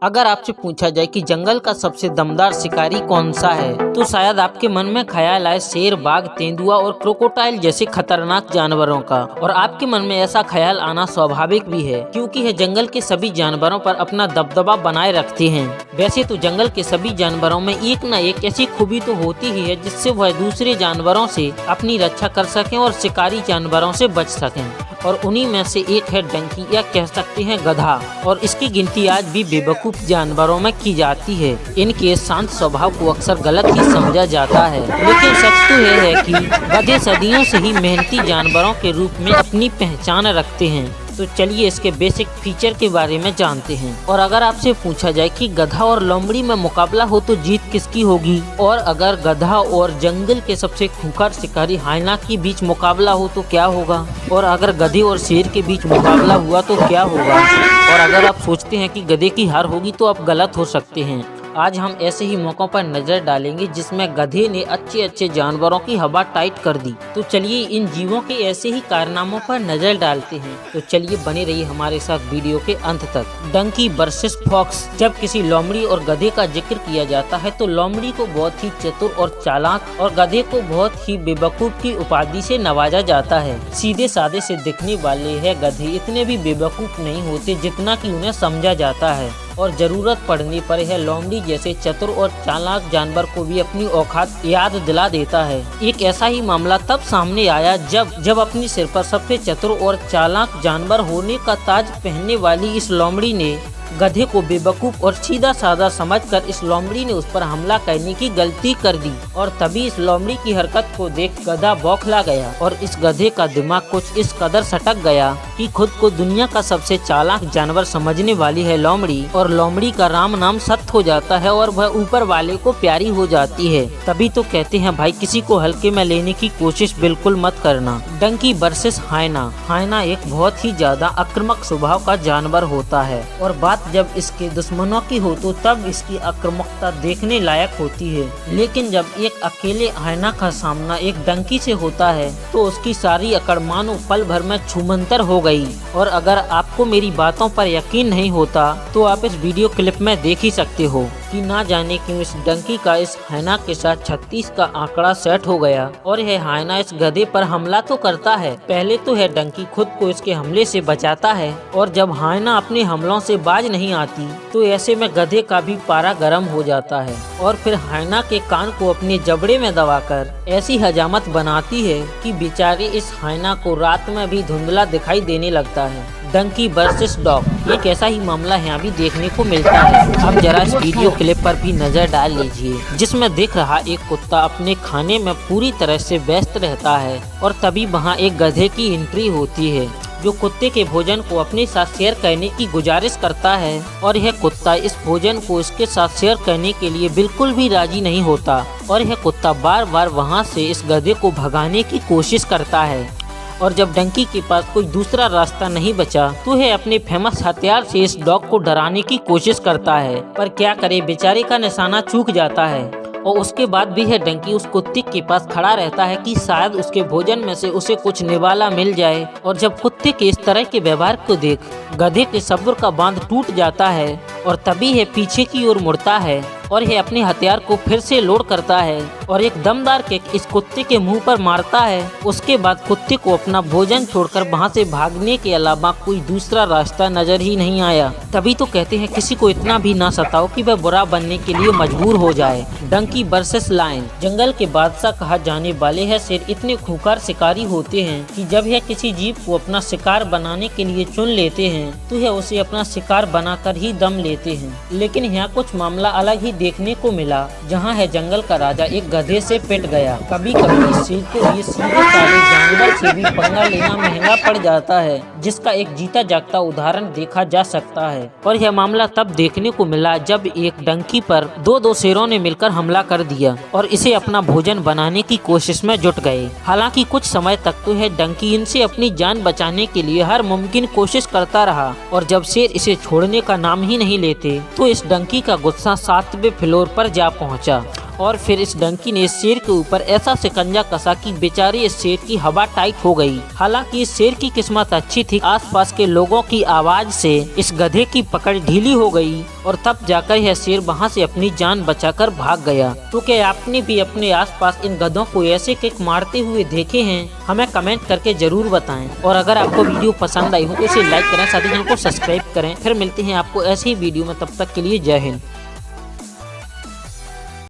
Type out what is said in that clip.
अगर आपसे पूछा जाए कि जंगल का सबसे दमदार शिकारी कौन सा है, तो शायद आपके मन में ख्याल आए शेर, बाघ, तेंदुआ और क्रोकोडाइल जैसे खतरनाक जानवरों का। और आपके मन में ऐसा ख्याल आना स्वाभाविक भी है, क्योंकि यह जंगल के सभी जानवरों पर अपना दबदबा बनाए रखते हैं। वैसे तो जंगल के सभी जानवरों में एक न एक ऐसी खूबी तो होती ही है जिससे वह दूसरे जानवरों से अपनी रक्षा कर सकें और शिकारी जानवरों से बच सकें। और उन्हीं में से एक है डंकी, या कह सकते हैं गधा। और इसकी गिनती आज भी बेवकूफ जानवरों में की जाती है। इनके शांत स्वभाव को अक्सर गलत ही समझा जाता है, लेकिन सच तो यह है कि गधे सदियों से ही मेहनती जानवरों के रूप में अपनी पहचान रखते हैं। तो चलिए इसके बेसिक फीचर के बारे में जानते हैं। और अगर आपसे पूछा जाए कि गधा और लोमड़ी में मुकाबला हो तो जीत किसकी होगी, और अगर गधा और जंगल के सबसे खूंखार शिकारी हाइना के बीच मुकाबला हो तो क्या होगा, और अगर गधे और शेर के बीच मुकाबला हुआ तो क्या होगा, और अगर आप सोचते हैं कि गधे की हार होगी तो आप गलत हो सकते हैं। आज हम ऐसे ही मौकों पर नजर डालेंगे जिसमें गधे ने अच्छे जानवरों की हवा टाइट कर दी। तो चलिए इन जीवों के ऐसे ही कारनामों पर नजर डालते हैं। तो चलिए बने रहिए हमारे साथ वीडियो के अंत तक। Donkey versus fox. जब किसी लोमड़ी और गधे का जिक्र किया जाता है तो लोमड़ी को बहुत ही चतुर और चालाक, और गधे को बहुत ही बेवकूफ की उपाधि से नवाजा जाता है। सीधे साधे से दिखने वाले है गधे इतने भी बेवकूफ नहीं होते जितना कि उन्हें समझा जाता है, और जरूरत पड़ने पर यह लोमड़ी जैसे चतुर और चालाक जानवर को भी अपनी औकात याद दिला देता है। एक ऐसा ही मामला तब सामने आया जब अपने सिर पर सबसे चतुर और चालाक जानवर होने का ताज पहनने वाली इस लोमड़ी ने गधे को बेवकूफ और सीधा साधा समझकर इस लोमड़ी ने उस पर हमला करने की गलती कर दी। और तभी इस लोमड़ी की हरकत को देख गधा बौखला गया, और इस गधे का दिमाग कुछ इस कदर सटक गया कि खुद को दुनिया का सबसे चालाक जानवर समझने वाली है लोमड़ी, और लोमड़ी का राम नाम सत्य हो जाता है और वह ऊपर वाले को प्यारी हो जाती है। तभी तो कहते हैं भाई, किसी को हल्के में लेने की कोशिश बिल्कुल मत करना। डंकी वर्सेस हाइना। हाइना एक बहुत ही ज्यादा आक्रामक स्वभाव का जानवर होता है, और बात जब इसके दुश्मनों की हो तो तब इसकी आक्रामकता देखने लायक होती है। लेकिन जब एक अकेले हाइना का सामना एक डंकी से होता है तो उसकी सारी अकड़ मानो पल भर में छूमंतर हो गई। और अगर आपको मेरी बातों पर यकीन नहीं होता तो आप इस वीडियो क्लिप में देख ही सकते हो कि ना जाने क्यों इस डंकी का इस हाइना के साथ 36 का आंकड़ा सेट हो गया, और यह हाइना इस गधे पर हमला तो करता है। पहले तो यह डंकी खुद को इसके हमले से बचाता है, और जब हाइना अपने हमलों से बाज नहीं आती तो ऐसे में गधे का भी पारा गर्म हो जाता है, और फिर हाइना के कान को अपने जबड़े में दबाकर ऐसी हजामत बनाती है कि बेचारे इस हाइना को रात में भी धुंधला दिखाई देने लगता है। Donkey versus dog. एक ऐसा ही मामला यहाँ भी देखने को मिलता है। अब जरा इस वीडियो क्लिप पर भी नजर डाल लीजिए, जिसमें दिख रहा एक कुत्ता अपने खाने में पूरी तरह से व्यस्त रहता है, और तभी वहाँ एक गधे की एंट्री होती है जो कुत्ते के भोजन को अपने साथ शेयर करने की गुजारिश करता है। और यह कुत्ता इस भोजन को इसके साथ शेयर करने के लिए बिल्कुल भी राजी नहीं होता, और यह कुत्ता बार बार वहाँ से इस गधे को भगाने की कोशिश करता है। और जब डंकी के पास कोई दूसरा रास्ता नहीं बचा तो यह अपने फेमस हथियार से इस डॉग को डराने की कोशिश करता है, पर क्या करे, बेचारे का निशाना चूक जाता है। और उसके बाद भी यह डंकी उस कुत्ते के पास खड़ा रहता है कि शायद उसके भोजन में से उसे कुछ निवाला मिल जाए। और जब कुत्ते के इस तरह के व्यवहार को देख गधे के सब्र का बांध टूट जाता है, और तभी यह पीछे की ओर मुड़ता है और यह अपने हथियार को फिर से लोड करता है और एक दमदार किक इस कुत्ते के मुंह पर मारता है। उसके बाद कुत्ते को अपना भोजन छोड़कर वहां से भागने के अलावा कोई दूसरा रास्ता नजर ही नहीं आया। तभी तो कहते हैं किसी को इतना भी ना सताओ कि वह बुरा बनने के लिए मजबूर हो जाए। Dunki versus lion. जंगल के बादशाह कहा जाने वाले है शेर इतने खूंखार शिकारी होते हैं कि जब यह किसी जीव को अपना शिकार बनाने के लिए चुन लेते हैं तो यह उसे अपना शिकार बनाकर ही दम लेते हैं। लेकिन यहाँ कुछ मामला अलग ही देखने को मिला, जहाँ है जंगल का राजा एक गधे से पिट गया। कभी कभी शेर को ये सीधे साधे जानवर से भी पंगा लेना महंगा पड़ जाता है, जिसका एक जीता जागता उदाहरण देखा जा सकता है। और यह मामला तब देखने को मिला जब एक डंकी पर दो शेरों ने मिलकर हमला कर दिया और इसे अपना भोजन बनाने की कोशिश में जुट गए। हालांकि कुछ समय तक तो यह डंकी इनसे अपनी जान बचाने के लिए हर मुमकिन कोशिश करता रहा, और जब शेर इसे छोड़ने का नाम ही नहीं लेते तो इस डंकी का गुस्सा 7वें 90वें फ्लोर पर जा पहुंचा और फिर इस डंकी ने शेर के ऊपर ऐसा शिकंजा कसा कि बेचारे इस शेर की हवा टाइट हो गई। हालांकि इस शेर की किस्मत अच्छी थी, आसपास के लोगों की आवाज से इस गधे की पकड़ ढीली हो गई और तब जाकर यह शेर वहां से अपनी जान बचाकर भाग गया। तो क्या आपने भी अपने आसपास इन गधों को ऐसे किक मारते हुए देखे हैं? हमें कमेंट करके जरूर बताएं। और अगर आपको वीडियो पसंद आई हो तो इसे लाइक करें, साथ ही चैनल को सब्सक्राइब करें। फिर मिलते हैं आपको ऐसी वीडियो में, तब तक के लिए जय हिंद।